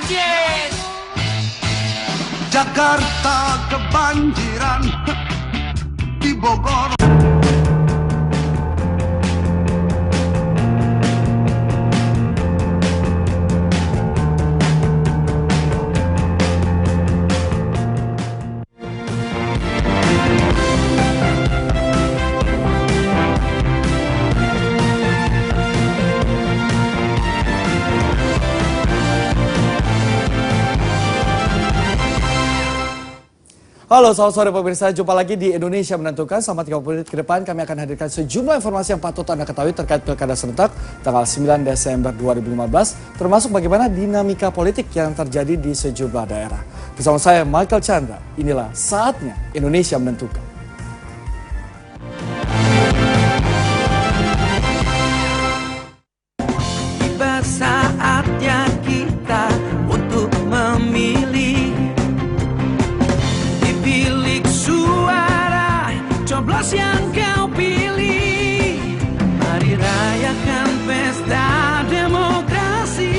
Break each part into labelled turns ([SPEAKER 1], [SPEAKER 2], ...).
[SPEAKER 1] Aceh.
[SPEAKER 2] Jakarta kebanjiran di Bogor.
[SPEAKER 3] Halo, selamat sore pemirsa. Jumpa lagi di Indonesia Menentukan. Selama 30 menit ke depan kami akan hadirkan sejumlah informasi yang patut Anda ketahui terkait Pilkada serentak tanggal 9 Desember 2015, termasuk bagaimana dinamika politik yang terjadi di sejumlah daerah. Bersama saya Michael Chandra, inilah saatnya Indonesia Menentukan.
[SPEAKER 1] Tiba saatnya kita untuk memilih. Bilik suara, coblos yang kau pilih. Mari rayakan pesta demokrasi.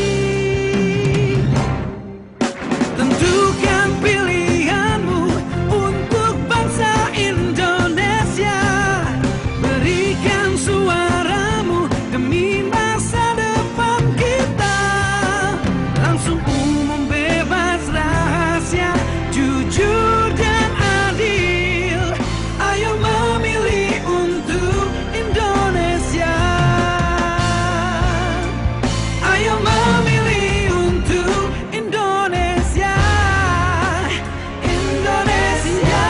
[SPEAKER 1] Tentukan pilihanmu untuk bangsa Indonesia. Berikan suaramu demi masa depan kita. Langsung umum, bebas, rahasia, jujur dan adil. Ayo memilih untuk Indonesia. Ayo memilih untuk Indonesia. Indonesia.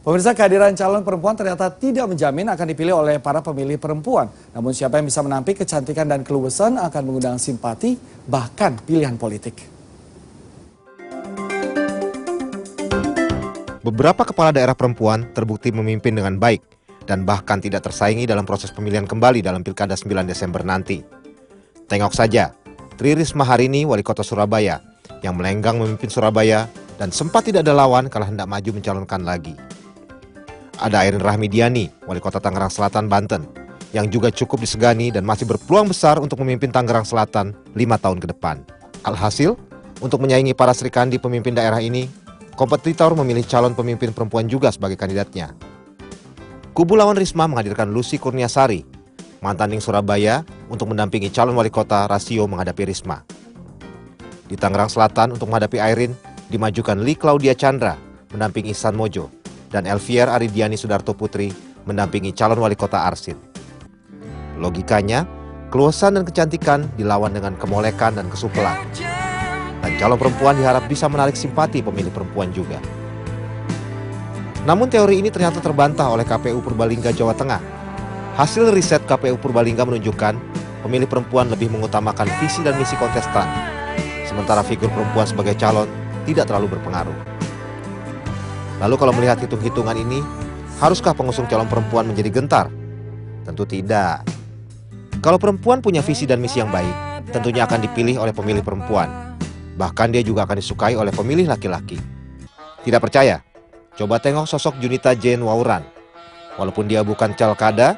[SPEAKER 3] Pemirsa, kehadiran calon perempuan ternyata tidak menjamin akan dipilih oleh para pemilih perempuan. Namun siapa yang bisa menampik kecantikan dan keluasan akan mengundang simpati, bahkan pilihan politik.
[SPEAKER 4] Beberapa kepala daerah perempuan terbukti memimpin dengan baik dan bahkan tidak tersaingi dalam proses pemilihan kembali dalam Pilkada 9 Desember nanti. Tengok saja, Tri Risma hari ini wali kota Surabaya yang melenggang memimpin Surabaya dan sempat tidak ada lawan kalau hendak maju mencalonkan lagi. Ada Airin Rahmidiani, wali kota Tangerang Selatan, Banten, yang juga cukup disegani dan masih berpeluang besar untuk memimpin Tangerang Selatan 5 tahun ke depan. Alhasil, untuk menyaingi para Sri Kandi pemimpin daerah ini, kompetitor memilih calon pemimpin perempuan juga sebagai kandidatnya. Kubu lawan Risma menghadirkan Lucy Kurniasari, mantan Ning Surabaya, untuk mendampingi calon wali kota Rasio menghadapi Risma. Di Tangerang Selatan untuk menghadapi Airin, dimajukan Lee Claudia Chandra mendampingi Ihsan Mojo dan Elvier Aridiani Sudarto Putri mendampingi calon wali kota Arsin. Logikanya, keluasan dan kecantikan dilawan dengan kemolekan dan kesupelan. Dan calon perempuan diharap bisa menarik simpati pemilih perempuan juga. Namun teori ini ternyata terbantah oleh KPU Purbalingga, Jawa Tengah. Hasil riset KPU Purbalingga menunjukkan pemilih perempuan lebih mengutamakan visi dan misi kontestan, sementara figur perempuan sebagai calon tidak terlalu berpengaruh. Lalu kalau melihat hitung-hitungan ini, haruskah pengusung calon perempuan menjadi gentar? Tentu tidak. Kalau perempuan punya visi dan misi yang baik, tentunya akan dipilih oleh pemilih perempuan. Bahkan dia juga akan disukai oleh pemilih laki-laki. Tidak percaya? Coba tengok sosok Junita Jane Wauran. Walaupun dia bukan calkada,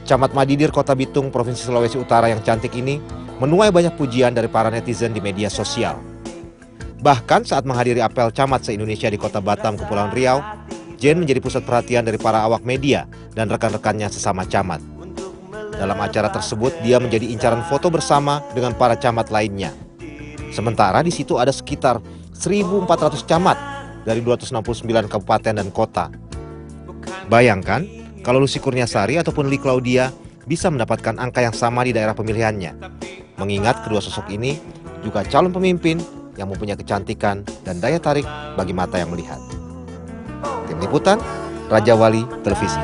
[SPEAKER 4] Camat Madidir Kota Bitung, Provinsi Sulawesi Utara yang cantik ini menuai banyak pujian dari para netizen di media sosial. Bahkan saat menghadiri apel camat se-Indonesia di Kota Batam, Kepulauan Riau, Jane menjadi pusat perhatian dari para awak media dan rekan-rekannya sesama camat. Dalam acara tersebut, dia menjadi incaran foto bersama dengan para camat lainnya. Sementara di situ ada sekitar 1.400 camat dari 269 kabupaten dan kota. Bayangkan kalau Lucy Kurniasari ataupun Lee Claudia bisa mendapatkan angka yang sama di daerah pemilihannya. Mengingat kedua sosok ini juga calon pemimpin yang mempunyai kecantikan dan daya tarik bagi mata yang melihat. Tim Liputan, Raja Wali Televisi.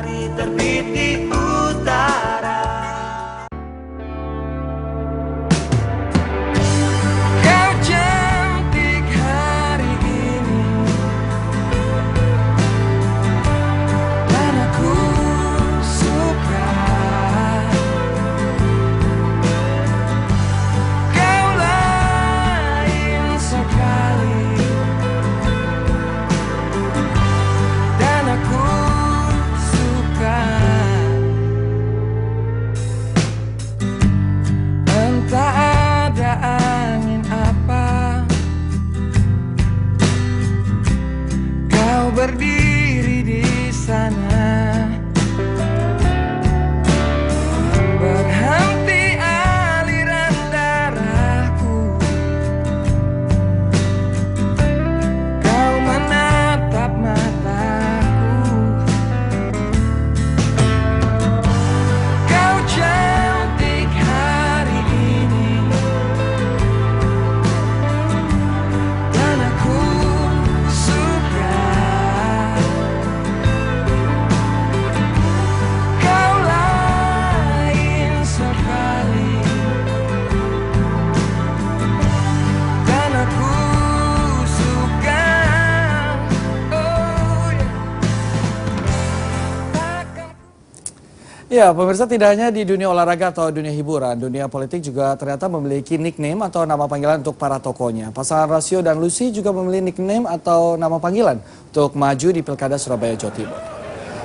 [SPEAKER 3] Ya, pemirsa, tidak hanya di dunia olahraga atau dunia hiburan, dunia politik juga ternyata memiliki nickname atau nama panggilan untuk para tokohnya. Pasangan Rasio dan Lucy juga memiliki nickname atau nama panggilan untuk maju di Pilkada Surabaya, Jawa Timur.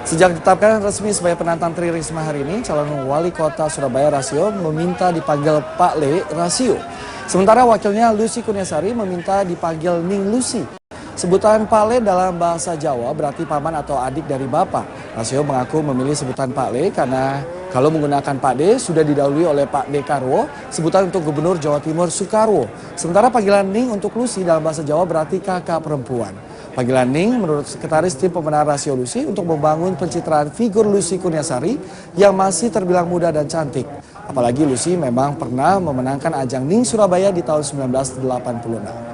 [SPEAKER 3] Sejak ditetapkan resmi sebagai penantang Tri Risma hari ini, calon wali kota Surabaya Rasio meminta dipanggil Pak Le Rasio. Sementara wakilnya Lucy Kurniasari meminta dipanggil Ning Lucy. Sebutan Pak Le dalam bahasa Jawa berarti paman atau adik dari bapak. Rasio mengaku memilih sebutan Pak Le karena kalau menggunakan Pak D sudah didahului oleh Pak Dekarwo, sebutan untuk Gubernur Jawa Timur Soekarwo. Sementara panggilan Ning untuk Lucy dalam bahasa Jawa berarti kakak perempuan. Panggilan Ning menurut Sekretaris Tim Pemenangan Rasio Lucy untuk membangun pencitraan figur Lucy Kurniasari yang masih terbilang muda dan cantik. Apalagi Lucy memang pernah memenangkan ajang Ning Surabaya di tahun 1986.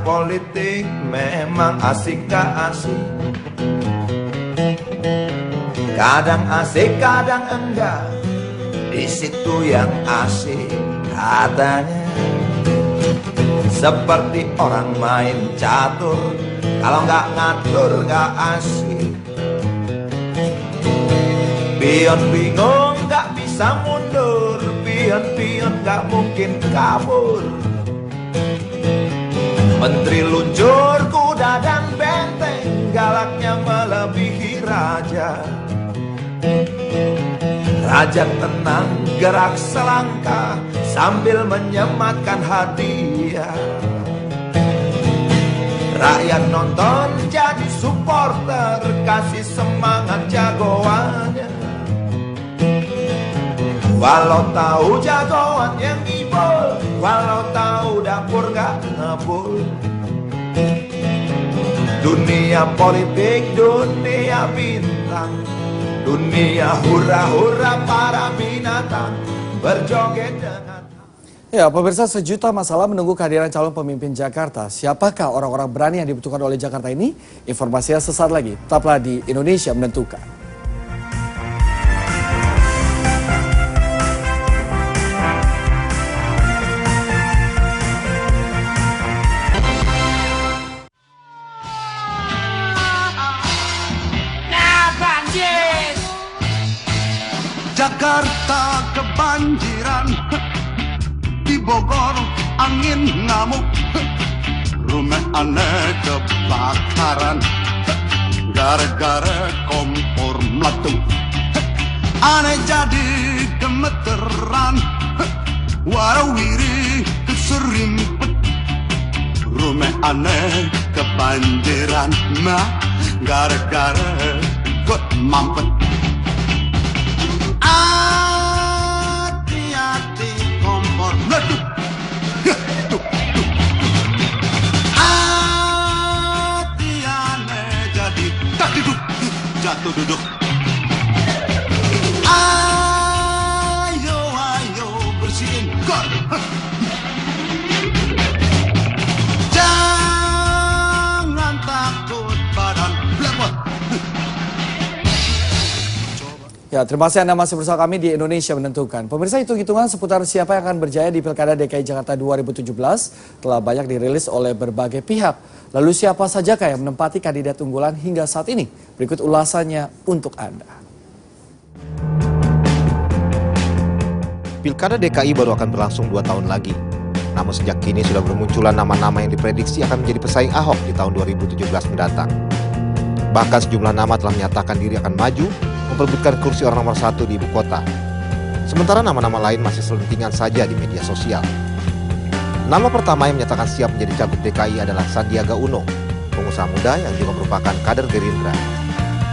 [SPEAKER 5] Politik memang asik gak asik, kadang asik kadang enggak, di situ yang asik katanya. Seperti orang main catur, kalau nggak ngatur nggak asik. Pion bingung nggak bisa mundur, pion nggak mungkin kabur. Menteri luncur kuda dan benteng, galaknya melebihi raja. Raja tenang gerak selangkah sambil menyematkan hadiah. Rakyat nonton jadi supporter, kasih semangat jagoannya. Walau tahu jagoan yang ibol, walau tahu dapur gak ngebul. Dunia politik, dunia bintang, dunia hura-hura para binatang berjoget dengan...
[SPEAKER 3] Ya, pemirsa, sejuta masalah menunggu kehadiran calon pemimpin Jakarta. Siapakah orang-orang berani yang dibutuhkan oleh Jakarta ini? Informasinya sesaat lagi. Tetaplah di Indonesia Menentukan.
[SPEAKER 2] Jakarta kebanjiran, di Bogor angin ngamuk, rumah aneh kebakaran, gara-gara kompor meletup. Aneh jadi gemeteran, warawiri keserimpet, rumah aneh kebanjiran, gara-gara kok mampet. Hati-hati kompor meletup. Hati aneh jadi tak duduk, jatuh duduk. Ayo bersihin gor. Jangan takut badan blepot.
[SPEAKER 3] Ya, terima kasih Anda masih bersama kami di Indonesia Menentukan. Pemirsa, hitung-hitungan seputar siapa yang akan berjaya di Pilkada DKI Jakarta 2017 telah banyak dirilis oleh berbagai pihak. Lalu siapa sajakah yang menempati kandidat unggulan hingga saat ini? Berikut ulasannya untuk Anda.
[SPEAKER 4] Pilkada DKI baru akan berlangsung 2 tahun lagi. Namun sejak kini sudah bermunculan nama-nama yang diprediksi akan menjadi pesaing Ahok di tahun 2017 mendatang. Bahkan sejumlah nama telah menyatakan diri akan maju memperebutkan kursi orang nomor 1 di ibu kota. Sementara nama-nama lain masih selentingan saja di media sosial. Nama pertama yang menyatakan siap menjadi cagup DKI adalah Sandiaga Uno, pengusaha muda yang juga merupakan kader Gerindra.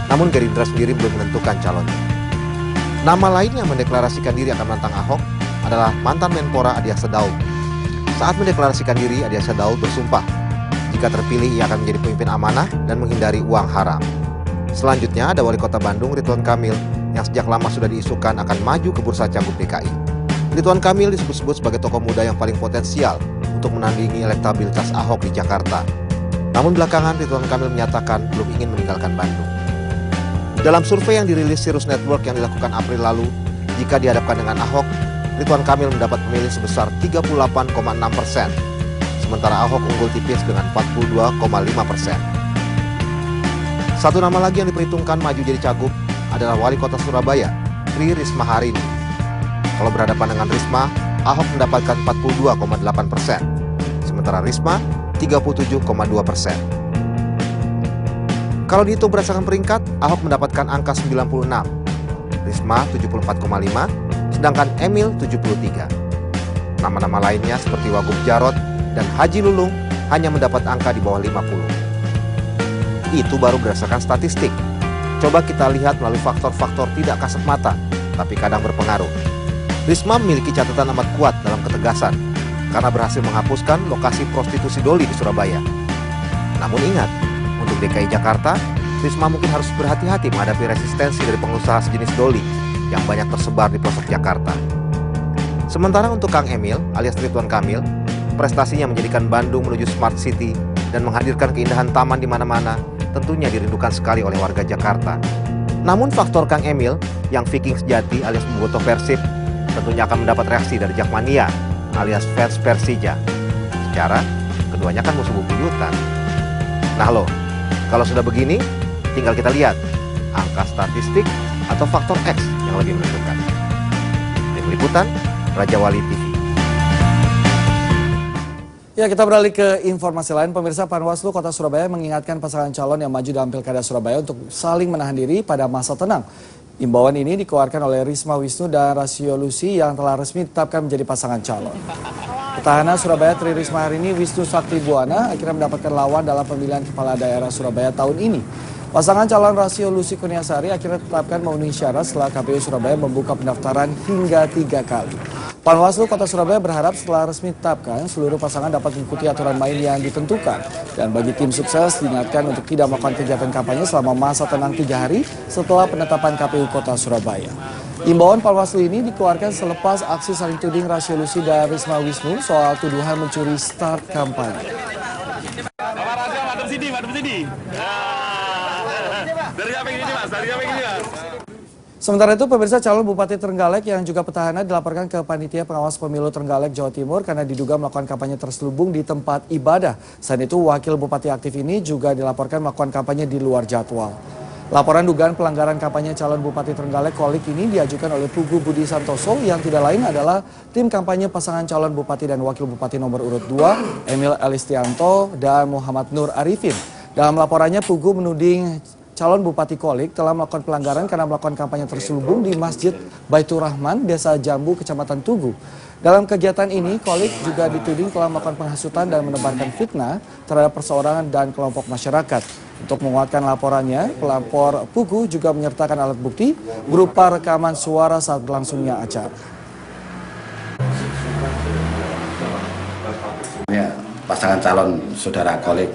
[SPEAKER 4] Namun Gerindra sendiri belum menentukan calonnya. Nama lain yang mendeklarasikan diri akan menantang Ahok adalah mantan Menpora Adiaksa Daud. Saat mendeklarasikan diri, Adiaksa Daud bersumpah jika terpilih ia akan menjadi pemimpin amanah dan menghindari uang haram. Selanjutnya ada Wali Kota Bandung Ridwan Kamil yang sejak lama sudah diisukan akan maju ke bursa Cagup DKI. Ridwan Kamil disebut-sebut sebagai tokoh muda yang paling potensial untuk menandingi elektabilitas Ahok di Jakarta. Namun belakangan Ridwan Kamil menyatakan belum ingin meninggalkan Bandung. Dalam survei yang dirilis Sirius Network yang dilakukan April lalu, jika dihadapkan dengan Ahok, Ridwan Kamil mendapat pemilih sebesar 38,6%. Sementara Ahok unggul tipis dengan 42,5%. Satu nama lagi yang diperhitungkan maju jadi cagup adalah Wali Kota Surabaya, Tri Risma hari ini. Kalau berhadapan dengan Risma, Ahok mendapatkan 42,8%, sementara Risma 37,2%. Kalau dihitung berdasarkan peringkat, Ahok mendapatkan angka 96, Risma 74,5, sedangkan Emil 73. Nama-nama lainnya seperti Wagub Jarot dan Haji Lulung hanya mendapat angka di bawah 50. Itu baru berdasarkan statistik. Coba kita lihat melalui faktor-faktor tidak kasat mata, tapi kadang berpengaruh. Risma memiliki catatan amat kuat dalam ketegasan, karena berhasil menghapuskan lokasi prostitusi doli di Surabaya. Namun ingat, untuk DKI Jakarta, Risma mungkin harus berhati-hati menghadapi resistensi dari pengusaha sejenis doli yang banyak tersebar di pelosok Jakarta. Sementara untuk Kang Emil alias Ridwan Kamil, prestasinya menjadikan Bandung menuju Smart City dan menghadirkan keindahan taman di mana-mana tentunya dirindukan sekali oleh warga Jakarta. Namun faktor Kang Emil yang Viking sejati alias bobotoh Persib tentunya akan mendapat reaksi dari Jakmania alias fans Persija. Secara keduanya kan musuh bebuyutan. Nah loh, kalau sudah begini, tinggal kita lihat angka statistik atau faktor X yang lebih menentukan. Tim Liputan, Raja Wali TV.
[SPEAKER 3] Ya, kita beralih ke informasi lain. Pemirsa, Panwaslu Kota Surabaya mengingatkan pasangan calon yang maju dalam Pilkada Surabaya untuk saling menahan diri pada masa tenang. Imbauan ini dikeluarkan oleh Risma Wisnu dan Rasio Lusi yang telah resmi ditetapkan menjadi pasangan calon. Petahana Surabaya Tri Risma hari ini, Wisnu Sakti Buwana, akhirnya mendapatkan lawan dalam pemilihan kepala daerah Surabaya tahun ini. Pasangan calon Rasio Lusi Kurniasari akhirnya ditetapkan memenuhi syarat setelah KPU Surabaya membuka pendaftaran hingga 3 kali. Panwaslu Kota Surabaya berharap setelah resmi ditetapkan, seluruh pasangan dapat mengikuti aturan main yang ditentukan. Dan bagi tim sukses, diingatkan untuk tidak melakukan kegiatan kampanye selama masa tenang 3 hari setelah penetapan KPU Kota Surabaya. Imbauan Panwaslu ini dikeluarkan selepas aksi saling tuding Rasio Lusi dan Risma Wisnu soal tuduhan mencuri start kampanye. Sementara itu, pemirsa, calon Bupati Trenggalek yang juga petahana dilaporkan ke Panitia Pengawas Pemilu Trenggalek, Jawa Timur karena diduga melakukan kampanye terselubung di tempat ibadah. Selain itu, Wakil Bupati aktif ini juga dilaporkan melakukan kampanye di luar jadwal. Laporan dugaan pelanggaran kampanye calon Bupati Trenggalek Kolik ini diajukan oleh Pugu Budi Santoso yang tidak lain adalah tim kampanye pasangan calon Bupati dan Wakil Bupati nomor urut 2, Emil Elistianto dan Muhammad Nur Arifin. Dalam laporannya, Pugu menuding calon Bupati Kolik telah melakukan pelanggaran karena melakukan kampanye terselubung di Masjid Baitur Rahman, Desa Jambu, Kecamatan Tugu. Dalam kegiatan ini, Kolik juga dituding telah melakukan penghasutan dan menebarkan fitnah terhadap perseorangan dan kelompok masyarakat. Untuk menguatkan laporannya, pelapor Pugu juga menyertakan alat bukti berupa rekaman suara saat berlangsungnya acara.
[SPEAKER 6] Ya, pasangan calon saudara Kolik,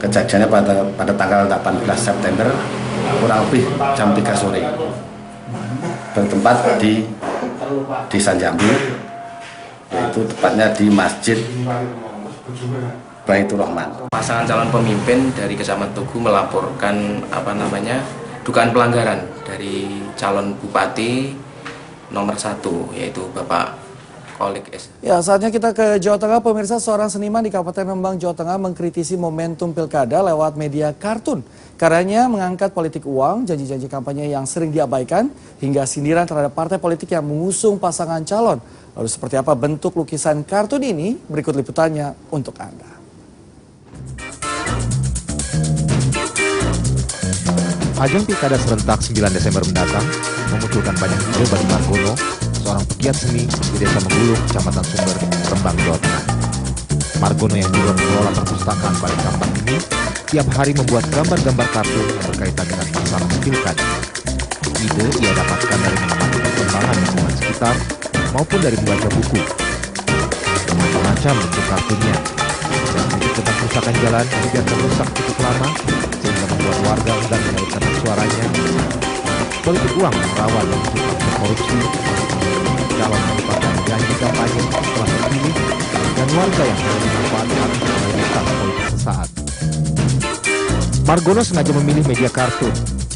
[SPEAKER 6] kejadiannya pada tanggal 18 September kurang lebih jam 3 sore bertempat di Desa Jambu, yaitu tepatnya di Masjid Baitur Rahman.
[SPEAKER 7] Pasangan calon pemimpin dari Kecamatan Tugu melaporkan dugaan pelanggaran dari calon Bupati nomor 1, yaitu Bapak Kolik S.
[SPEAKER 3] Ya, saatnya kita ke Jawa Tengah. Pemirsa, seorang seniman di Kabupaten Rembang, Jawa Tengah mengkritisi momentum pilkada lewat media kartun. Karyanya mengangkat politik uang, janji-janji kampanye yang sering diabaikan, hingga sindiran terhadap partai politik yang mengusung pasangan calon. Lalu seperti apa bentuk lukisan kartun ini? Berikut liputannya untuk Anda.
[SPEAKER 4] Ajang Pilkada serentak 9 Desember mendatang memunculkan banyak ide bagi Margono, seorang pegiat seni di Desa Menggulung, Kecamatan Sumber, Rembang, Jawa Tengah. Margono yang juga mengelola perpustakaan Balikpapan ini tiap hari membuat gambar-gambar kartun yang berkaitan dengan masalah pilkada. Ide ia dapatkan dari mengamati perkembangan lingkungan sekitar maupun dari membaca buku. Macam-macam bentuk kartunnya, dan kritik tentang kerusakan jalan yang dibiarkan rusak cukup lama sehingga membuat membuat warga enggan menyalurkan suaranya. Politik uang yang rawan untuk korupsi, calon merupakan janji kampanye setelah terpilih, dan warga yang hanya dimanfaatkan mayoritas politik sesaat. Margono sengaja memilih media kartun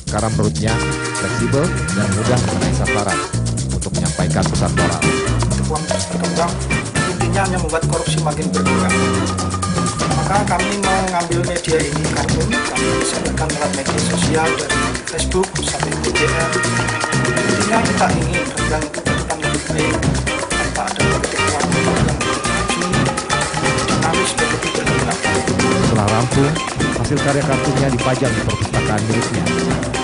[SPEAKER 4] karena menurutnya fleksibel dan mudah mengenai sasaran untuk menyampaikan pesan moral.
[SPEAKER 8] Uang terus berkembang, intinya hanya membuat korupsi makin berkurang. Maka kami mengambil media ini kartun, kami disampaikan lewat media sosial dari Facebook sampai BBM. Intinya kita ingin yang kehidupan lebih baik tanpa ada politik uang yang maju, dinamis dan lebih berguna.
[SPEAKER 4] Setelah rampung, hasil karya kartunnya dipajang di perpustakaan miliknya.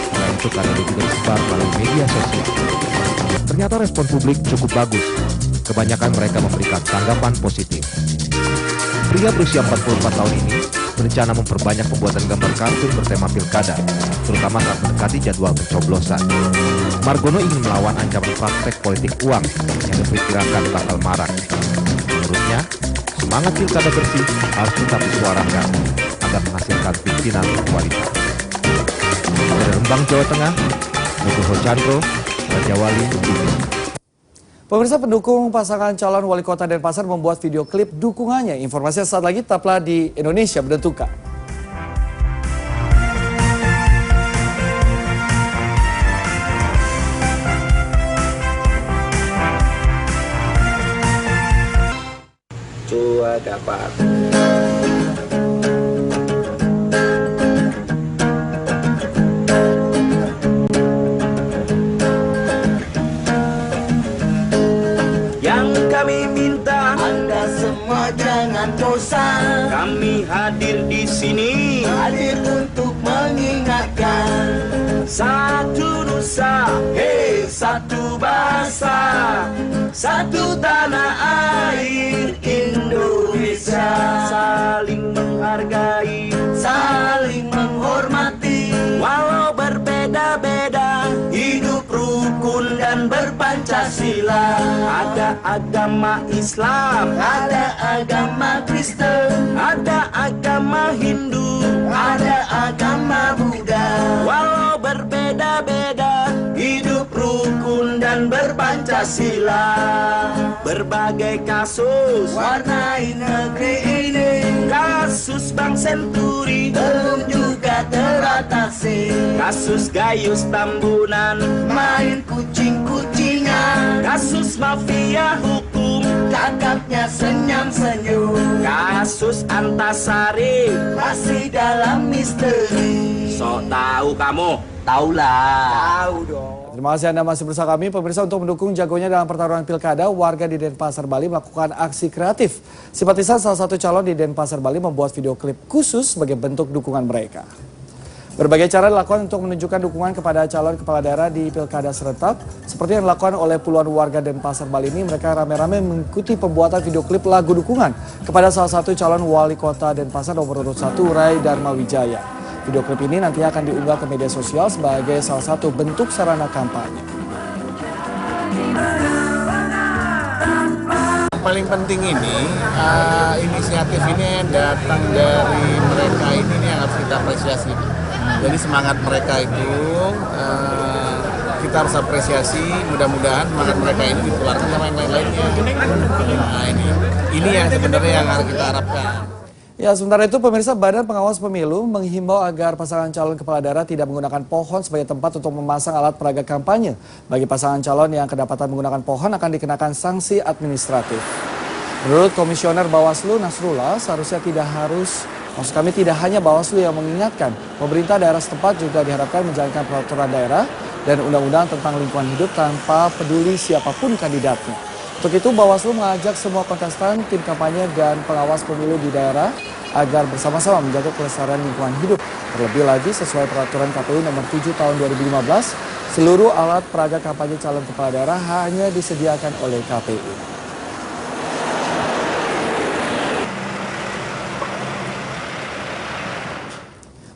[SPEAKER 4] Selain itu karya juga disebar melalui media sosial. Ternyata respon publik cukup bagus. Kebanyakan mereka memberikan tanggapan positif. Pria berusia 44 tahun ini berencana memperbanyak pembuatan gambar kartun bertema pilkada, terutama saat mendekati jadwal pencoblosan. Margono ingin melawan ancaman praktek politik uang yang diperkirakan bakal marak. Menurutnya, semangat pilkada bersih harus tetap disuarakan agar menghasilkan pimpinan berkualitas. Dari Rembang, Jawa Tengah, Nugroho Chandro, Raja Wali, TV.
[SPEAKER 3] Pemirsa, pendukung pasangan calon wali kota Denpasar membuat video klip dukungannya. Informasinya saat lagi, tetaplah di Indonesia Menentukan.
[SPEAKER 9] Tua dapat.
[SPEAKER 1] Kami minta
[SPEAKER 9] Anda semua jangan bosan.
[SPEAKER 1] kami hadir di sini,
[SPEAKER 9] Hadir untuk mengingatkan.
[SPEAKER 1] satu nusa, hei satu bahasa, satu tanah air Indonesia, saling menghargai,
[SPEAKER 9] Saling menghormati.
[SPEAKER 1] walau berbeda-beda,
[SPEAKER 9] Hidup rukun dan berpancasila.
[SPEAKER 1] ada agama Islam,
[SPEAKER 9] Ada agama Kristen.
[SPEAKER 1] ada agama Hindu,
[SPEAKER 9] Ada agama Buddha.
[SPEAKER 1] walau berbeda-beda,
[SPEAKER 9] Hidup rukun dan berpancasila.
[SPEAKER 1] berbagai kasus,
[SPEAKER 9] Warnai negeri ini
[SPEAKER 1] kasus Bank Senturi,
[SPEAKER 9] belum juga teratasi.
[SPEAKER 1] kasus Gayus Tambunan,
[SPEAKER 9] Main kucing-kucingan,
[SPEAKER 1] kasus mafia hukum,
[SPEAKER 9] kakaknya senyum-senyum.
[SPEAKER 1] kasus Antasari.
[SPEAKER 9] Masih dalam misteri.
[SPEAKER 1] Sok tahu kamu?
[SPEAKER 9] Taulah.
[SPEAKER 8] Tahu dong.
[SPEAKER 3] Terima kasih Anda masih bersama kami. Pemirsa, untuk mendukung jagonya dalam pertarungan pilkada, warga di Denpasar, Bali melakukan aksi kreatif. Simpatisan salah satu calon di Denpasar, Bali membuat video klip khusus sebagai bentuk dukungan mereka. Berbagai cara dilakukan untuk menunjukkan dukungan kepada calon kepala daerah di pilkada serentak. Seperti yang dilakukan oleh puluhan warga Denpasar, Bali ini, mereka rame-rame mengikuti pembuatan video klip lagu dukungan kepada salah satu calon wali kota Denpasar nomor urut 1, Rai Dharma Wijaya. Video klip ini nanti akan diunggah ke media sosial sebagai salah satu bentuk sarana kampanye.
[SPEAKER 10] Paling penting ini, inisiatif ini datang dari mereka ini yang harus kita apresiasi. Jadi semangat mereka itu kita harus apresiasi. Mudah-mudahan semangat mereka ini ditularkan sama yang lain-lainnya. Nah, ini yang sebenarnya yang harus kita harapkan.
[SPEAKER 3] Ya, sementara itu pemirsa, Badan Pengawas Pemilu menghimbau agar pasangan calon kepala daerah tidak menggunakan pohon sebagai tempat untuk memasang alat peraga kampanye. Bagi pasangan calon yang kedapatan menggunakan pohon akan dikenakan sanksi administratif. Menurut Komisioner Bawaslu Nasrullah, seharusnya tidak hanya Bawaslu yang mengingatkan, pemerintah daerah setempat juga diharapkan menjalankan peraturan daerah dan undang-undang tentang lingkungan hidup tanpa peduli siapapun kandidatnya. Untuk itu, Bawaslu mengajak semua kontestan, tim kampanye, dan pengawas pemilu di daerah agar bersama-sama menjaga kelestarian lingkungan hidup. Terlebih lagi, sesuai peraturan KPU nomor 7 tahun 2015, seluruh alat peraga kampanye calon kepala daerah hanya disediakan oleh KPU.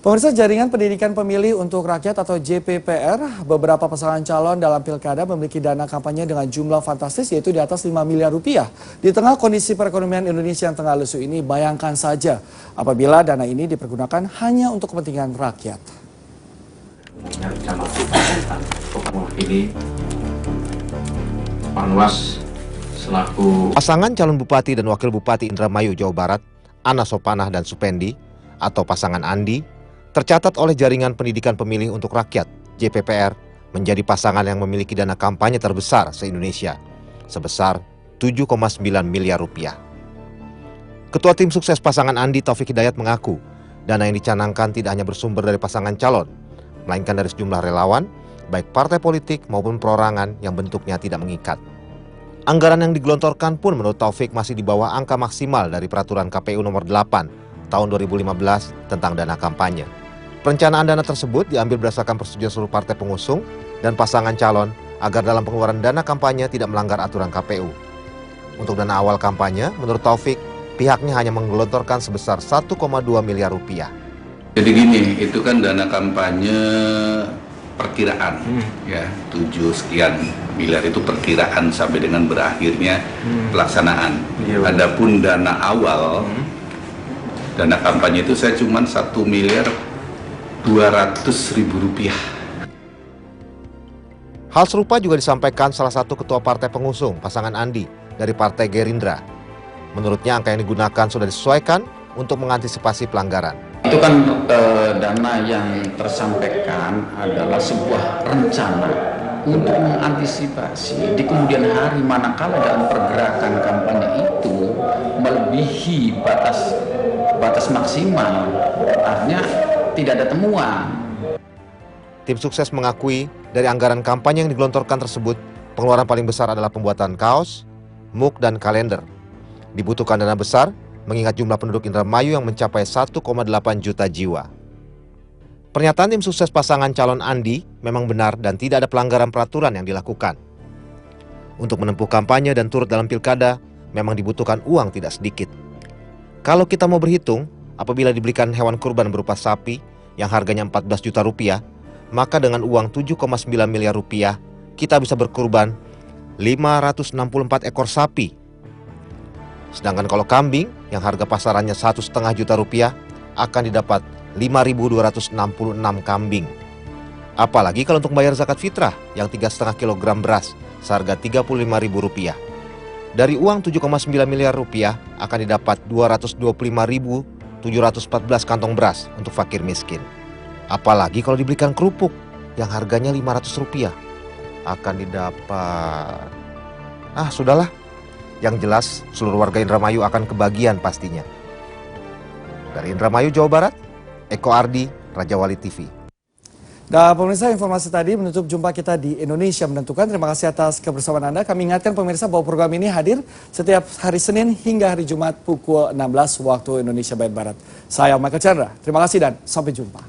[SPEAKER 3] Pemirsa, Jaringan Pendidikan Pemilih untuk Rakyat atau JPPR, beberapa pasangan calon dalam pilkada memiliki dana kampanye dengan jumlah fantastis yaitu di atas 5 miliar rupiah. Di tengah kondisi perekonomian Indonesia yang tengah lesu ini, bayangkan saja apabila dana ini dipergunakan hanya untuk kepentingan rakyat.
[SPEAKER 11] mengingatkan masukan mewakili Panwas selaku
[SPEAKER 4] pasangan calon bupati dan wakil bupati Indramayu, Jawa Barat, Ana Sopanah dan Supendi, atau pasangan Andi, tercatat oleh Jaringan Pendidikan Pemilih untuk Rakyat, JPPR, menjadi pasangan yang memiliki dana kampanye terbesar se-Indonesia, sebesar 7,9 miliar rupiah. Ketua Tim Sukses pasangan Andi, Taufik Hidayat, mengaku dana yang dicanangkan tidak hanya bersumber dari pasangan calon, melainkan dari sejumlah relawan, baik partai politik maupun perorangan yang bentuknya tidak mengikat. Anggaran yang digelontorkan pun menurut Taufik masih di bawah angka maksimal dari Peraturan KPU nomor 8 tahun 2015 tentang dana kampanye. Perencanaan dana tersebut diambil berdasarkan persetujuan seluruh partai pengusung dan pasangan calon agar dalam pengeluaran dana kampanye tidak melanggar aturan KPU. Untuk dana awal kampanye, menurut Taufik, pihaknya hanya menggelontorkan sebesar 1,2 miliar rupiah.
[SPEAKER 12] Jadi gini, itu kan dana kampanye perkiraan, ya 7 sekian miliar itu perkiraan sampai dengan berakhirnya pelaksanaan. Adapun dana awal, dana kampanye itu saya cuma 1 miliar 200.000 rupiah.
[SPEAKER 4] Hal serupa juga disampaikan salah satu ketua partai pengusung pasangan Andi dari Partai Gerindra. Menurutnya angka yang digunakan sudah disesuaikan untuk mengantisipasi pelanggaran.
[SPEAKER 13] Itu kan dana yang tersampaikan adalah sebuah rencana untuk mengantisipasi di kemudian hari manakala dalam pergerakan kampanye itu melebihi batas maksimal, artinya tidak ada temuan.
[SPEAKER 4] Tim Sukses mengakui dari anggaran kampanye yang digelontorkan tersebut, pengeluaran paling besar adalah pembuatan kaos, muk, dan kalender. Dibutuhkan dana besar mengingat jumlah penduduk Indramayu yang mencapai 1,8 juta jiwa. Pernyataan Tim Sukses pasangan calon Andi memang benar dan tidak ada pelanggaran peraturan yang dilakukan. Untuk menempuh kampanye dan turut dalam pilkada, memang dibutuhkan uang tidak sedikit. Kalau kita mau berhitung, apabila dibelikan hewan kurban berupa sapi yang harganya 14 juta rupiah, maka dengan uang 7,9 miliar rupiah, kita bisa berkurban 564 ekor sapi. Sedangkan kalau kambing yang harga pasarannya 1,5 juta rupiah akan didapat 5.266 kambing. Apalagi kalau untuk bayar zakat fitrah yang 3,5 kg beras seharga 35.000 rupiah. Dari uang 7,9 miliar rupiah akan didapat 225.714 kantong beras untuk fakir miskin. Apalagi kalau dibelikan kerupuk yang harganya 500 rupiah akan didapat... sudahlah. Yang jelas, seluruh warga Indramayu akan kebagian pastinya. Dari Indramayu, Jawa Barat, Eko Ardi, Raja Wali TV.
[SPEAKER 3] Dan pemirsa, informasi tadi menutup jumpa kita di Indonesia Menentukan. Terima kasih atas kebersamaan Anda. Kami ingatkan pemirsa bahwa program ini hadir setiap hari Senin hingga hari Jumat pukul 16 waktu Indonesia bagian Barat. Saya Michael Chandra, terima kasih dan sampai jumpa.